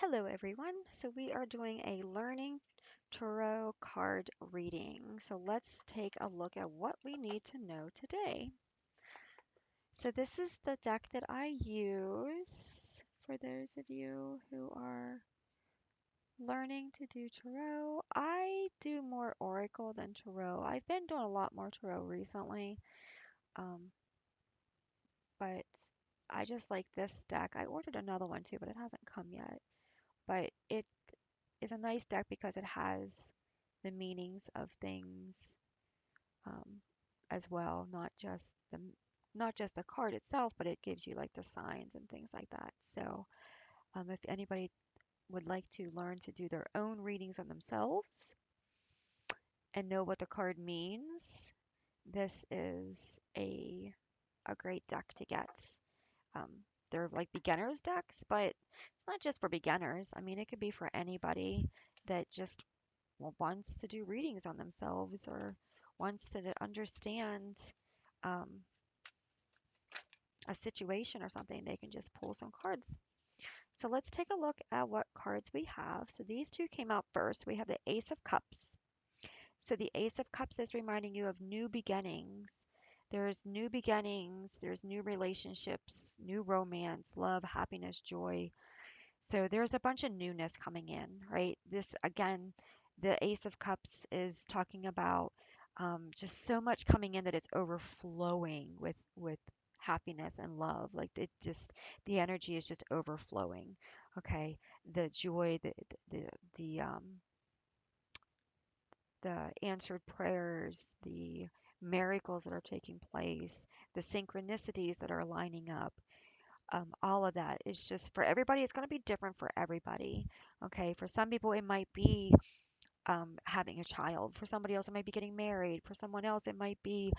Hello, everyone. So, we are doing a learning tarot card reading. So, let's take a look at what we need to know today. So, this is the deck that I use for those of you who are learning to do tarot. I do more oracle than tarot. I've been doing a lot more tarot recently, um, but I just like this deck. I ordered another one too, but it hasn't come yet. But it is a nice deck because it has the meanings of things um, as well, not just the card itself, but it gives you like the signs and things like that. So if anybody would like to learn to do their own readings on themselves and know what the card means, this is a great deck to get. They're like beginners decks, but it's not just for beginners. I mean, it could be for anybody that just wants to do readings on themselves or wants to understand um, a situation or something, they can just pull some cards. So let's take a look at what cards we have. So these two came out first. We have the Ace of Cups. So the Ace of Cups is reminding you of new beginnings. There's new beginnings, there's new relationships, new romance, love, happiness, joy. So there's a bunch of newness coming in, right? This again, the Ace of Cups is talking about just so much coming in that it's overflowing with happiness and love. Like it just the energy is just overflowing. Okay, the joy, the the um the answered prayers, the miracles that are taking place, the synchronicities that are lining up, all of that is just for everybody. It's going to be different for everybody. Okay. For some people, it might be having a child. For somebody else, it might be getting married. For someone else, it might be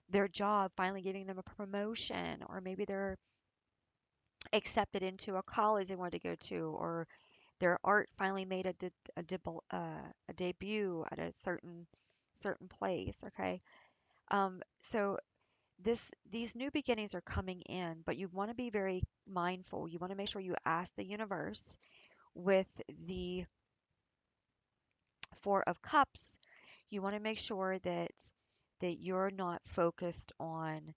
their job finally giving them a promotion, or maybe they're accepted into a college they wanted to go to, or their art finally made a debut at a certain place. Okay. So these new beginnings are coming in, but you want to be very mindful. You want to make sure you ask the universe with the Four of Cups. You want to make sure that you're not focused on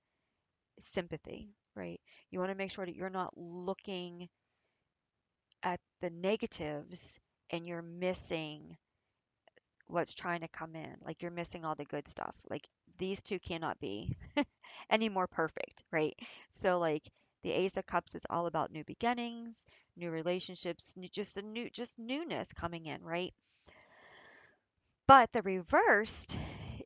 sympathy, right? You want to make sure that you're not looking at the negatives and you're missing what's trying to come in. Like you're missing all the good stuff. Like these two cannot be any more perfect, right? So like the Ace of Cups is all about new beginnings, new relationships, just newness coming in, right? But the reversed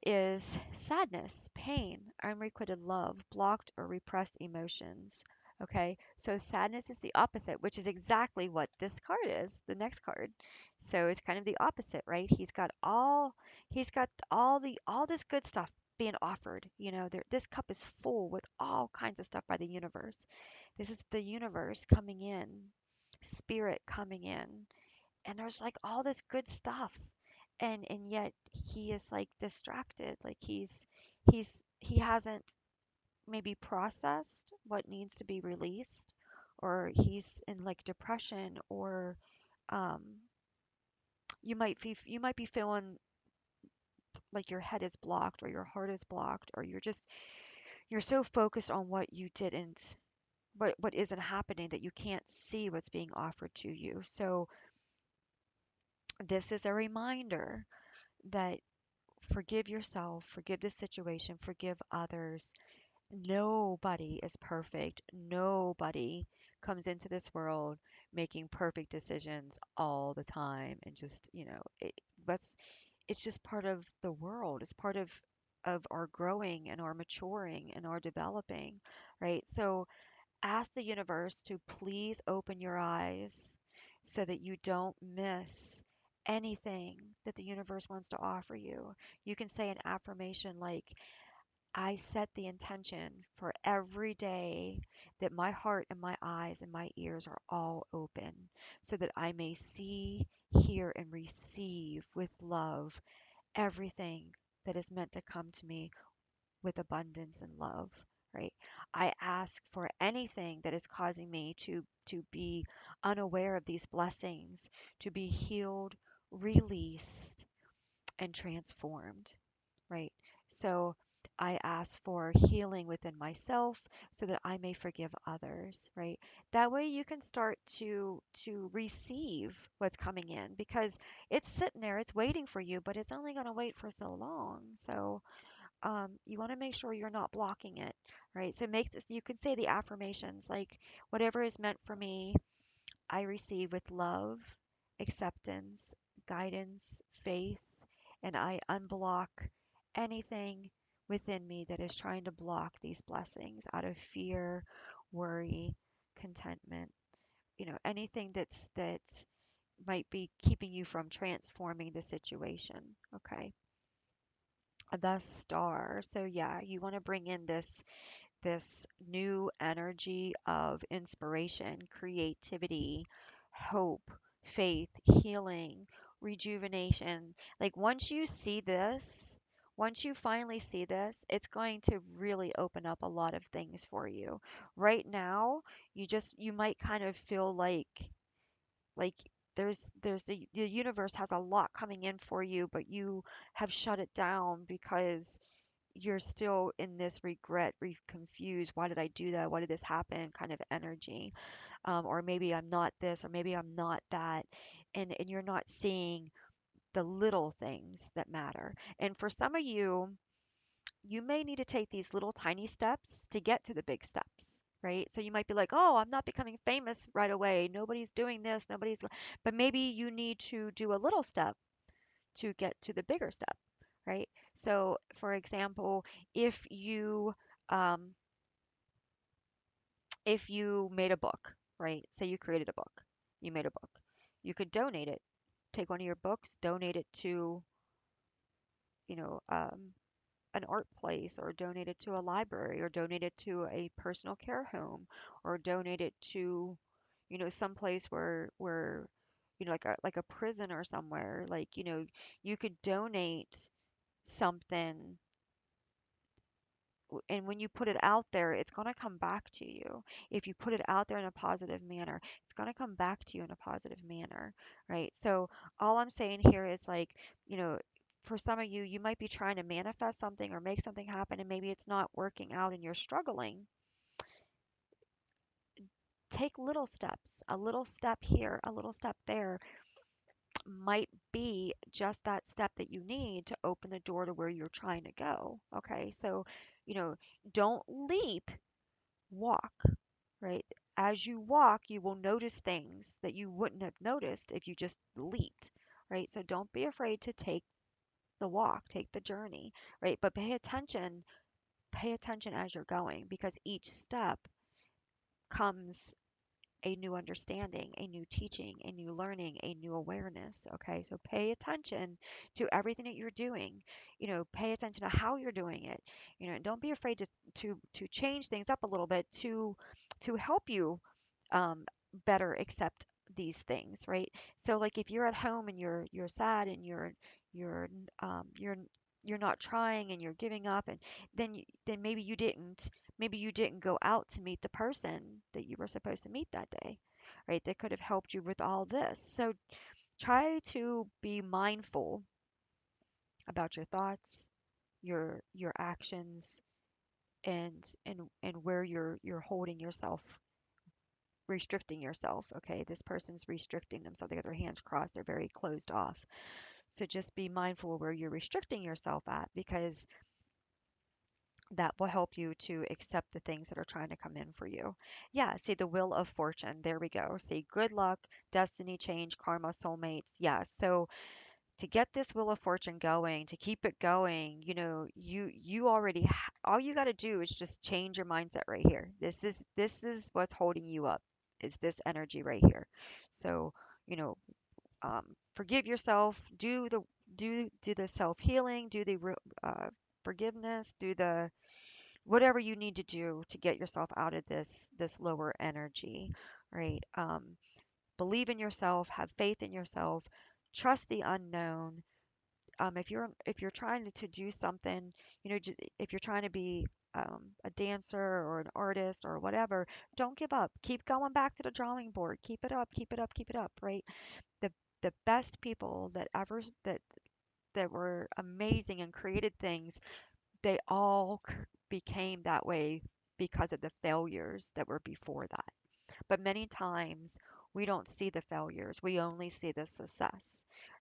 is sadness, pain, unrequited love, blocked or repressed emotions. Okay, so sadness is the opposite, which is exactly what this card is, the next card. So it's kind of the opposite, right? He's got all this good stuff being offered. This cup is full with all kinds of stuff by the universe. This is the universe coming in, spirit coming in, and there's like all this good stuff, and yet he is like distracted, like he hasn't maybe processed what needs to be released, or he's in like depression, or um you might be feeling like your head is blocked or your heart is blocked, or you're so focused on what you didn't what isn't happening that you can't see what's being offered to you. So this is a reminder that forgive yourself, forgive the situation, forgive others. Nobody is perfect. Nobody comes into this world making perfect decisions all the time and just, that's it's just part of the world. It's part of our growing and our maturing and our developing, right? So ask the universe to please open your eyes so that you don't miss anything that the universe wants to offer you. You can say an affirmation like, I set the intention for every day that my heart and my eyes and my ears are all open so that I may see, hear, and receive with love everything that is meant to come to me with abundance and love, right? I ask for anything that is causing me to be unaware of these blessings to be healed, released, and transformed, right? So I ask for healing within myself so that I may forgive others, right? That way you can start to receive what's coming in because it's sitting there, it's waiting for you, but it's only going to wait for so long. So you want to make sure you're not blocking it, right? So make this, you can say the affirmations like, whatever is meant for me, I receive with love, acceptance, guidance, faith, and I unblock anything within me that is trying to block these blessings out of fear, worry, contentment, anything that's might be keeping you from transforming the situation. Okay. The star. So yeah, you want to bring in this new energy of inspiration, creativity, hope, faith, healing, rejuvenation. Like once you finally see this, it's going to really open up a lot of things for you. Right now, you might kind of feel like the universe has a lot coming in for you, but you have shut it down because you're still in this regret, confused. Why did I do that? Why did this happen? Kind of energy. Or maybe I'm not this, or maybe I'm not that. And you're not seeing the little things that matter. And for some of you, you may need to take these little tiny steps to get to the big steps. Right. So you might be like, oh, I'm not becoming famous right away. Nobody's doing this. But maybe you need to do a little step to get to the bigger step, right? So, for example, if you um, if you made a book, right? Say you created a book, you made a book, you could donate it. Take one of your books, donate it to, you know, an art place, or donate it to a library, or donate it to a personal care home, or donate it to, some place where like a prison or somewhere. Like, you could donate something, and when you put it out there, it's going to come back to you. If you put it out there in a positive manner, it's going to come back to you in a positive manner, right? So all I'm saying here is like, you know, for some of you, you might be trying to manifest something or make something happen, and maybe it's not working out and you're struggling. Take little steps. A little step here, a little step there might be just that step that you need to open the door to where you're trying to go. Okay. So, you know, don't leap, walk, right? As you walk, you will notice things that you wouldn't have noticed if you just leaped, right? So don't be afraid to take the walk, take the journey, right? But pay attention as you're going because each step comes a new understanding, a new teaching, a new learning, a new awareness. Okay, so pay attention to everything that you're doing. Pay attention to how you're doing it. And don't be afraid to change things up a little bit to help you um, better accept these things, right? So like if you're at home and you're sad and you're you're you're not trying and you're giving up, and then maybe you didn't go out to meet the person that you were supposed to meet that day, right? That could have helped you with all this. So try to be mindful about your thoughts, your actions, and where you're holding yourself, restricting yourself. Okay, this person's restricting themselves. They got their hands crossed. They're very closed off. So just be mindful where you're restricting yourself at, because that will help you to accept the things that are trying to come in for you. Yeah, see the wheel of fortune. There we go. See good luck, destiny change, karma, soulmates. Yeah. So to get this wheel of fortune going, to keep it going, you already all you got to do is just change your mindset right here. This is what's holding you up. Is this energy right here. So, you know, forgive yourself, do the self healing, do the forgiveness, do the whatever you need to do to get yourself out of this lower energy, right? Believe in yourself, have faith in yourself, trust the unknown. If you're trying to do something, just if you're trying to be a dancer or an artist or whatever, don't give up. Keep going back to the drawing board. Keep it up, keep it up, keep it up, right? The the best people that were amazing and created things, they all became that way because of the failures that were before that. But many times we don't see the failures, we only see the success,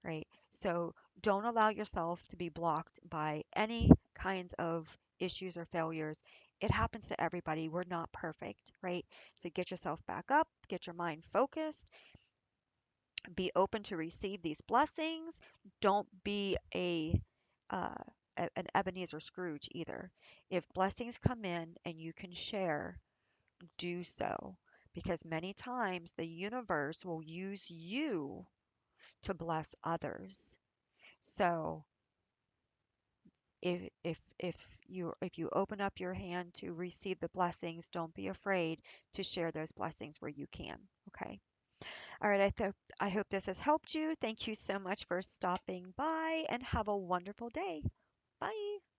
right? So don't allow yourself to be blocked by any kinds of issues or failures. It happens to everybody. We're not perfect, right? So get yourself back up, get your mind focused, be open to receive these blessings. Don't be uh, an Ebenezer Scrooge either. If blessings come in and you can share, do so, because many times the universe will use you to bless others. So if you open up your hand to receive the blessings, don't be afraid to share those blessings where you can. Okay. All right. I hope this has helped you. Thank you so much for stopping by and have a wonderful day. Bye.